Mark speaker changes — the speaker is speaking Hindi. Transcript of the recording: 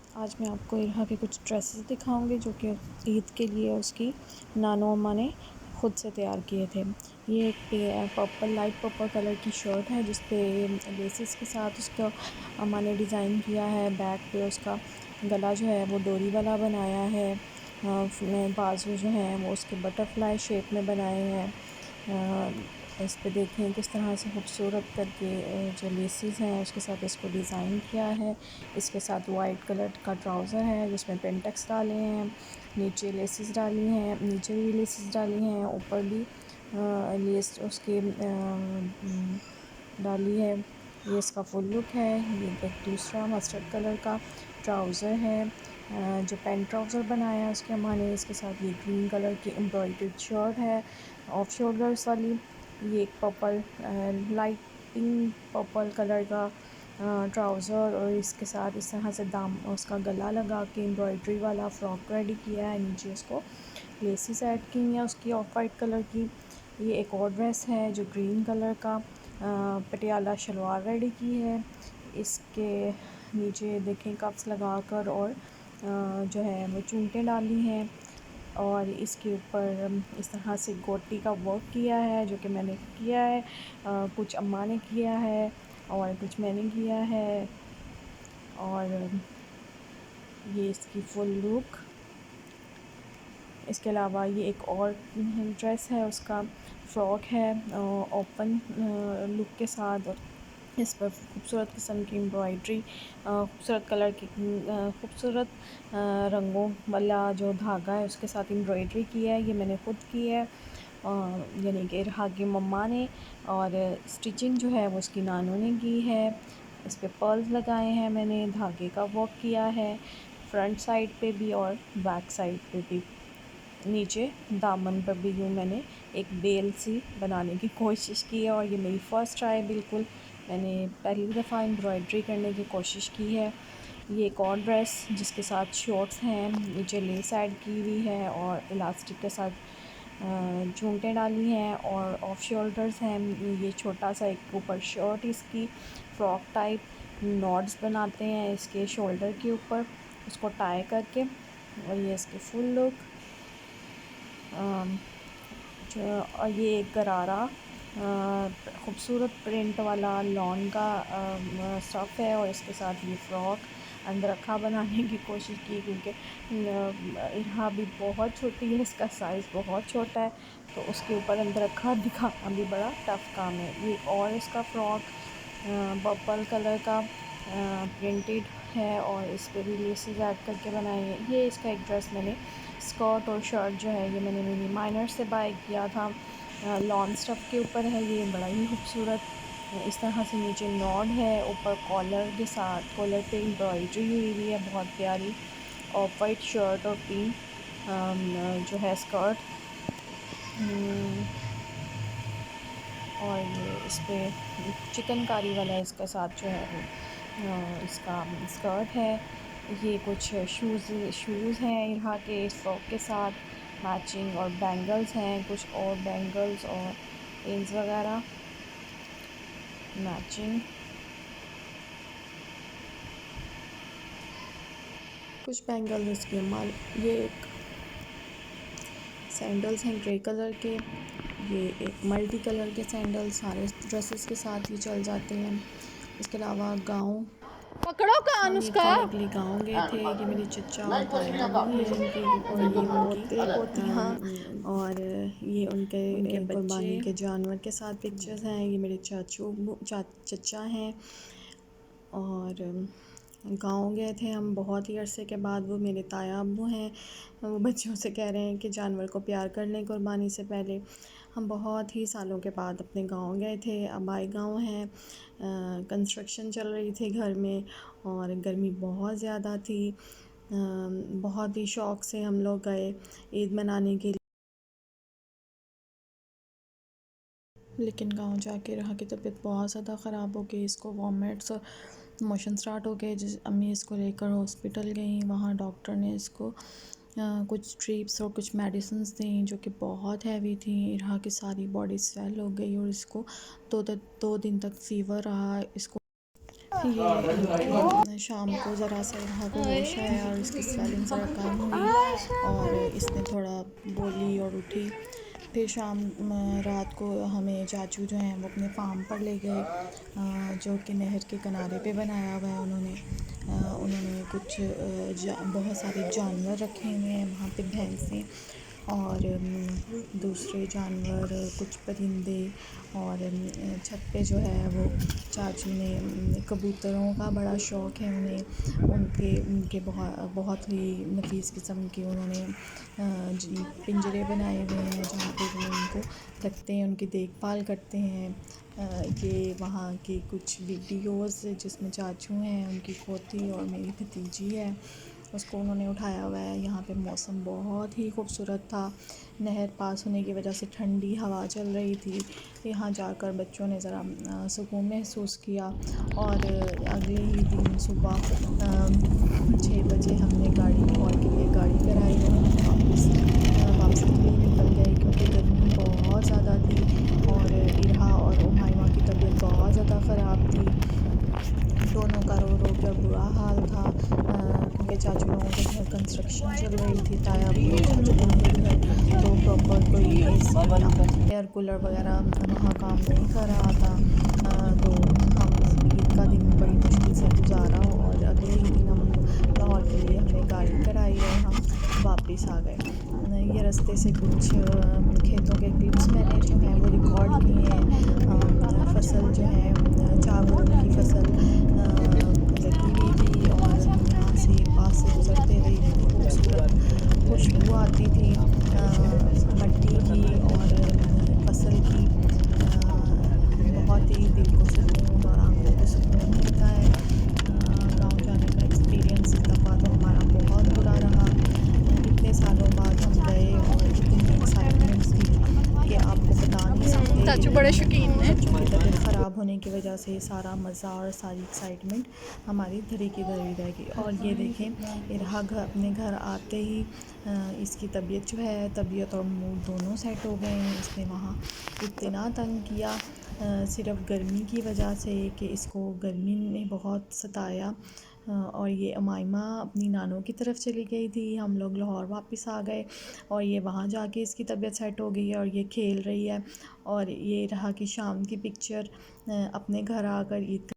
Speaker 1: आज मैं आपको इरहा के कुछ ड्रेसेस दिखाऊंगी जो कि ईद के लिए उसकी नानो अम्मा ने ख़ुद से तैयार किए थे। ये एक पर्पल लाइट पर्पल कलर की शर्ट है जिस पे लेसेस के साथ उसका अम्मा ने डिज़ाइन किया है। बैक पे उसका गला जो है वो डोरी वाला बनाया है। बाजू जो हैं वो उसके बटरफ्लाई शेप में बनाए हैं। इस पे देखें किस तरह से खूबसूरत करके जो लेसेस हैं उसके साथ इसको डिज़ाइन किया है। इसके साथ वाइट कलर का ट्राउज़र है जिसमें पेंटेक्स डाले हैं, नीचे लेसेस डाली हैं, नीचे भी लेसेस डाली हैं, ऊपर भी लेस उसके डाली है। ये इसका फुल लुक है। ये एक दूसरा मस्टर्ड कलर का ट्राउज़र है जो पेंट ट्राउज़र बनाया है उसके अम्मा ने। इसके साथ ये ग्रीन कलर की एम्ब्रॉयडर्ड शर्ट है ऑफ शोल्डर्स वाली। ये एक purple light pink purple colour का ट्राउज़र और इसके साथ इस तरह से दाम उसका गला लगा के एम्ब्रॉयडरी वाला फ़्रॉक रेडी किया है। नीचे उसको लेसेस ऐड की हैं उसकी ऑफ वाइट कलर की। ये एक और ड्रेस है जो ग्रीन कलर का पटियाला शलवार रेडी की है। इसके नीचे देखें कप्स लगाकर और जो है वो चूंटें डाली हैं और इसके ऊपर इस तरह से गोटी का वर्क किया है जो कि मैंने किया है। कुछ अम्मा ने किया है और कुछ मैंने किया है। और ये इसकी फुल लुक। इसके अलावा ये एक और ड्रेस है उसका फ़्रॉक है ओपन लुक के साथ और इस पर खूबसूरत किस्म की एम्ब्रॉयडरी खूबसूरत कलर की खूबसूरत रंगों वाला जो धागा है उसके साथ एम्ब्रॉयडरी की है। ये मैंने ख़ुद की है यानी कि इरहा की मम्मा ने। और स्टिचिंग जो है वो उसकी नानू ने की है। इस पे पर्ल्स लगाए हैं, मैंने धागे का वर्क किया है फ्रंट साइड पे भी और बैक साइड पे भी। नीचे दामन पर भी यूँ मैंने एक बेल सी बनाने की कोशिश की है और ये मेरी फ़र्स्ट ट्राई बिल्कुल मैंने पहली दफ़ा एम्ब्रॉयडरी करने की कोशिश की है। ये एक और ड्रेस जिसके साथ शॉर्ट्स हैं, नीचे लेस ऐड की हुई है और इलास्टिक के साथ चूंटें डाली हैं और ऑफ शोल्डर्स हैं। ये छोटा सा एक ऊपर शर्ट इसकी फ्रॉक टाइप नॉट्स बनाते हैं इसके शोल्डर के ऊपर उसको टाई करके। और ये इसकी फुल लुक और ये एक गरारा ख़ूबसूरत प्रिंट वाला लॉन का स्टफ़ है और इसके साथ ये फ़्रॉक अंदरखा बनाने की कोशिश की क्योंकि इरहा भी बहुत छोटी है, इसका साइज़ बहुत छोटा है तो उसके ऊपर अंदरखा दिखाना भी बड़ा टफ़ काम है। ये और इसका फ़्रॉक पर्पल कलर का प्रिंटेड है और इस पे भी लेसेस ऐड करके बनाई है। ये इसका एक ड्रेस मैंने स्कर्ट और शर्ट जो है ये मैंने मिनी माइनर से बाय किया था लॉन स्टफ़ के ऊपर है। ये बड़ा ही खूबसूरत इस तरह से नीचे नॉड है, ऊपर कॉलर के साथ कॉलर पे एम्ब्रॉयडरी हुई हुई है बहुत प्यारी। ऑफ वाइट शर्ट और पिंक जो है स्कर्ट और ये इस पे चिकनकारी वाला इसका साथ जो है वो इसका स्कर्ट है। ये कुछ शूज़ हैं इरहा के इस फ्रॉक के साथ मैचिंग और बैंगल्स हैं, कुछ और बैंगल्स और पिन्स वगैरह मैचिंग। कुछ बैंगल्स इसके माल ये एक सैंडल्स हैं ग्रे कलर के। ये एक मल्टी कलर के सैंडल्स सारे ड्रेसेस के साथ ही चल जाते हैं। इसके अलावा गाउन
Speaker 2: पकड़ो कान
Speaker 1: हम ईद
Speaker 2: उसका।
Speaker 1: करने के लिए गाँव गए थे। ये मेरे चचा और ताया अबू हैं इनके और ये उनकी
Speaker 2: पोते पोतियाँ
Speaker 1: और ये
Speaker 2: उनके
Speaker 1: उनके
Speaker 2: बच्चे
Speaker 1: कुर्बानी के जानवर के साथ पिक्चर्स हैं। ये मेरे चचा हैं और गाँव गए थे हम बहुत ही अरसे के बाद। वो मेरे ताया अब्बू हैं, वो बच्चों से कह रहे हैं कि जानवर को प्यार कर लें कुर्बानी से पहले। हम बहुत ही सालों के बाद अपने गाँव गए थे। अब आए गाँव हैं, कंस्ट्रक्शन चल रही थी घर में और गर्मी बहुत ज़्यादा थी। बहुत ही शौक़ से हम लोग गए ईद मनाने के लिए, लेकिन गांव जाके रहा की तबीयत बहुत ज़्यादा ख़राब हो गई। इसको वॉमिट्स और मोशन स्टार्ट हो गए। जिस अम्मी इसको लेकर हॉस्पिटल गई, वहाँ डॉक्टर ने इसको कुछ ट्रिप्स और कुछ मेडिसिन्स दी जो कि बहुत हैवी थी। इरहा की सारी बॉडी स्वेल हो गई और इसको 2 दिन तक फ़ीवर रहा। इसको
Speaker 3: ये शाम को ज़रा सा यहाँ को होश आया और इसकी स्वेलिंग ज़रा कम हुई और इसने थोड़ा बोली और उठी। फिर रात को हमें चाचू जो हैं वो अपने फार्म पर ले गए, जो कि नहर के किनारे पे बनाया हुआ है उन्होंने। उन्होंने कुछ बहुत सारे जानवर रखे हुए हैं वहाँ पे, भैंसें और दूसरे जानवर, कुछ परिंदे। और छत पे जो है वो चाचू ने कबूतरों का बड़ा शौक़ है उन्हें। उनके उनके बहुत ही नफीस किस्म के उन्होंने पिंजरे बनाए हुए हैं जहाँ पे वो उनको रखते हैं, उनकी देखभाल करते हैं। ये वहाँ की कुछ वीडियोस जिसमें चाचू हैं, उनकी पोती और मेरी भतीजी है, उसको उन्होंने उठाया हुआ है। यहाँ पे मौसम बहुत ही खूबसूरत था। नहर पास होने की वजह से ठंडी हवा चल रही थी। यहाँ जाकर बच्चों ने ज़रा सुकून महसूस किया। और अगले ही दिन सुबह 6 बजे हमने गाड़ी लाहौर के लिए गाड़ी कराई और हम वापसी के लिए निकल गए, क्योंकि गर्मी बहुत ज़्यादा थी और इरहा और उमाइमा की तबीयत बहुत ज़्यादा ख़राब थी। दोनों का रो रो कर बुरा हाल था, क्योंकि चाचू लोगों के घर कंस्ट्रक्शन चल रही थी। ताया चाचू लोगों के घर तो प्रॉपर कोई एसी एयर कूलर वगैरह वहाँ काम नहीं कर रहा था। तो हम ईद का दिन बड़ी मुश्किल से गुजारा और अगले ही दिन हम लाहौर के लिए हमने गाड़ी कराई और हम वापस आ गए। ये रास्ते से कुछ खेतों के क्लिप्स मैंने जो हैं वो रिकॉर्ड किए हैं। फसल जो है चावल की फसल लगी हुई थी और यहाँ से पास से गुज़रते हुए इतनी खूबसूरत खुशबू आती थी मट्टी की और फसल की। बहुत ही दिल को सुकून और आंखों को सुकून मिलता है। गाँव जाने का एक्सपीरियंस इस दफ़ा तो हमारा बहुत बुरा रहा। इतने सालों बाद हम गए और इतनी एक्साइटमेंट्स थी कि आपको बता नहीं सकते।
Speaker 2: चाचू बड़े शौकीन हैं।
Speaker 3: चाचू की तबीयत ख़राब होने की वजह से सारा मज़ा और सारी एक्साइटमेंट हमारी धरी की धरी रह गई। और ये देखें, इरहा अपने घर आते ही इसकी तबीयत जो है, तबीयत और मूड दोनों सेट हो गए हैं। इसने वहाँ इतना तंग किया सिर्फ़ गर्मी की वजह से कि इसको गर्मी ने बहुत सताया। और ये उमाइमा अपनी नानों की तरफ चली गई थी, हम लोग लाहौर वापस आ गए और ये वहाँ जाके इसकी तबीयत सेट हो गई है और ये खेल रही है। और ये रहा कि शाम की पिक्चर अपने घर आकर ईद